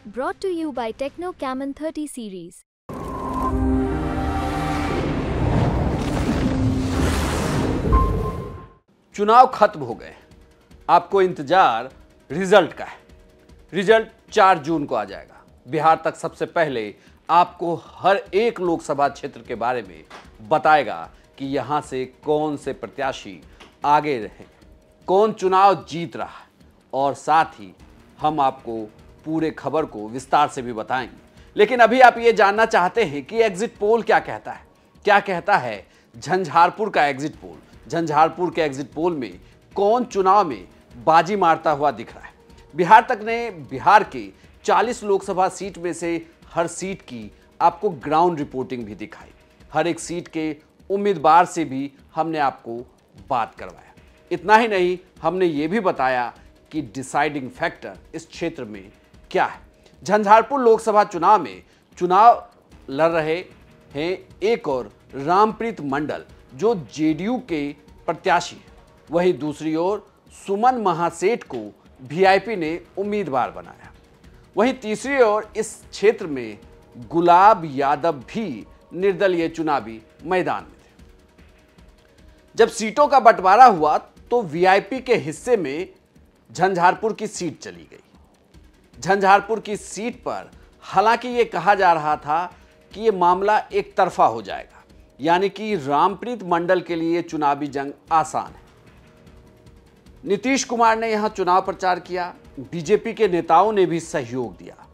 Brought to you by Techno Camon 30 series. चुनाव खत्म हो गए, आपको इंतजार रिजल्ट का है। रिजल्ट 4 जून को आ जाएगा। बिहार तक सबसे पहले आपको हर एक लोकसभा क्षेत्र के बारे में बताएगा कि यहां से कौन से प्रत्याशी आगे रहे, कौन चुनाव जीत रहा है, और साथ ही हम आपको पूरे खबर को विस्तार से भी बताएंगे। लेकिन अभी आप ये जानना चाहते हैं कि एग्जिट पोल क्या कहता है, क्या कहता है झंझारपुर का एग्जिट पोल। झंझारपुर के एग्जिट पोल में कौन चुनाव में बाजी मारता हुआ दिख रहा है। बिहार तक ने बिहार के 40 लोकसभा सीट में से हर सीट की आपको ग्राउंड रिपोर्टिंग भी दिखाई। हर एक सीट के उम्मीदवार से भी हमने आपको बात करवाया। इतना ही नहीं, हमने ये भी बताया कि डिसाइडिंग फैक्टर इस क्षेत्र में क्या है। झंझारपुर लोकसभा चुनाव में चुनाव लड़ रहे हैं एक और रामप्रीत मंडल जो जेडीयू के प्रत्याशी है। वहीं दूसरी ओर सुमन महासेठ को वीआईपी ने उम्मीदवार बनाया। वहीं तीसरी ओर इस क्षेत्र में गुलाब यादव भी निर्दलीय चुनावी मैदान में थे। जब सीटों का बंटवारा हुआ तो वीआईपी के हिस्से में झंझारपुर की सीट चली गई। झंझारपुर की सीट पर हालांकि ये कहा जा रहा था कि ये मामला एक तरफा हो जाएगा, यानी कि रामप्रीत मंडल के लिए चुनावी जंग आसान है। नीतीश कुमार ने यहां चुनाव प्रचार किया, बीजेपी के नेताओं ने भी सहयोग दिया।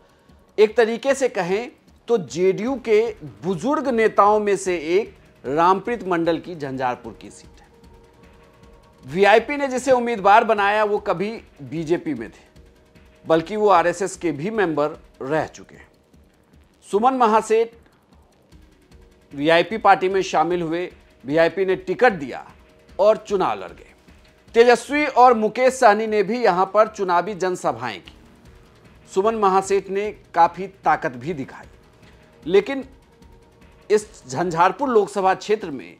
एक तरीके से कहें तो जेडीयू के बुजुर्ग नेताओं में से एक रामप्रीत मंडल की झंझारपुर की सीट है। वीआईपी ने जिसे उम्मीदवार बनाया वो कभी बीजेपी में थे, बल्कि वो आरएसएस के भी मेंबर रह चुके हैं। सुमन महासेठ वीआईपी पार्टी में शामिल हुए, वीआईपी ने टिकट दिया और चुनाव लड़ गए। तेजस्वी और मुकेश सहनी ने भी यहां पर चुनावी जनसभाएं की। सुमन महासेठ ने काफी ताकत भी दिखाई। लेकिन इस झंझारपुर लोकसभा क्षेत्र में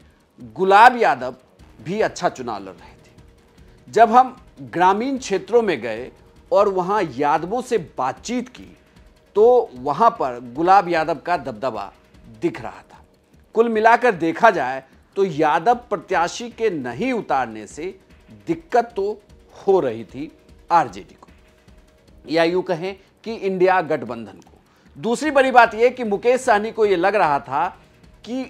गुलाब यादव भी अच्छा चुनाव लड़ रहे थे। जब हम ग्रामीण क्षेत्रों में गए और वहां यादवों से बातचीत की तो वहां पर गुलाब यादव का दबदबा दिख रहा था। कुल मिलाकर देखा जाए तो यादव प्रत्याशी के नहीं उतारने से दिक्कत तो हो रही थी आरजेडी को, या यूं कहें कि इंडिया गठबंधन को। दूसरी बड़ी बात यह कि मुकेश सहनी को यह लग रहा था कि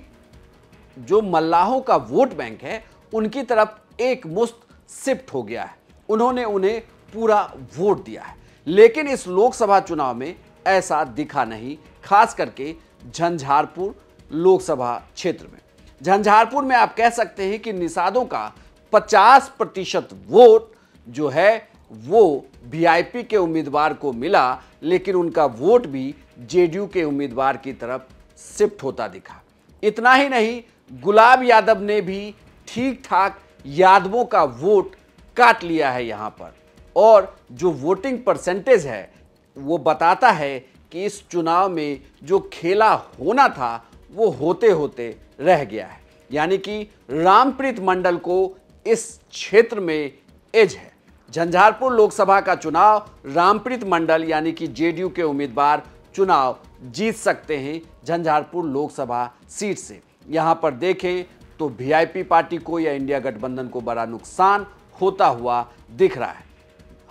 जो मल्लाहों का वोट बैंक है उनकी तरफ एक मुश्त शिफ्ट हो गया है, उन्होंने उन्हें पूरा वोट दिया है। लेकिन इस लोकसभा चुनाव में ऐसा दिखा नहीं, खास करके झंझारपुर लोकसभा क्षेत्र में। झंझारपुर में आप कह सकते हैं कि निषादों का 50% वोट जो है वो वीआईपी के उम्मीदवार को मिला, लेकिन उनका वोट भी जेडीयू के उम्मीदवार की तरफ शिफ्ट होता दिखा। इतना ही नहीं, गुलाब यादव ने भी ठीक ठाक यादवों का वोट काट लिया है यहां पर, और जो वोटिंग परसेंटेज है वो बताता है कि इस चुनाव में जो खेला होना था वो होते होते रह गया है, यानी कि रामप्रीत मंडल को इस क्षेत्र में एज है। झंझारपुर लोकसभा का चुनाव रामप्रीत मंडल यानी कि जेडीयू के उम्मीदवार चुनाव जीत सकते हैं झंझारपुर लोकसभा सीट से। यहां पर देखें तो वीआईपी पार्टी को या इंडिया गठबंधन को बड़ा नुकसान होता हुआ दिख रहा है।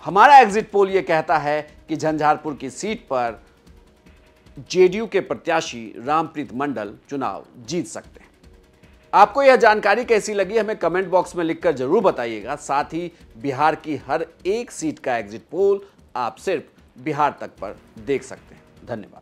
हमारा एग्जिट पोल यह कहता है कि झंझारपुर की सीट पर जेडीयू के प्रत्याशी रामप्रीत मंडल चुनाव जीत सकते हैं। आपको यह जानकारी कैसी लगी हमें कमेंट बॉक्स में लिखकर जरूर बताइएगा। साथ ही बिहार की हर एक सीट का एग्जिट पोल आप सिर्फ बिहार तक पर देख सकते हैं। धन्यवाद।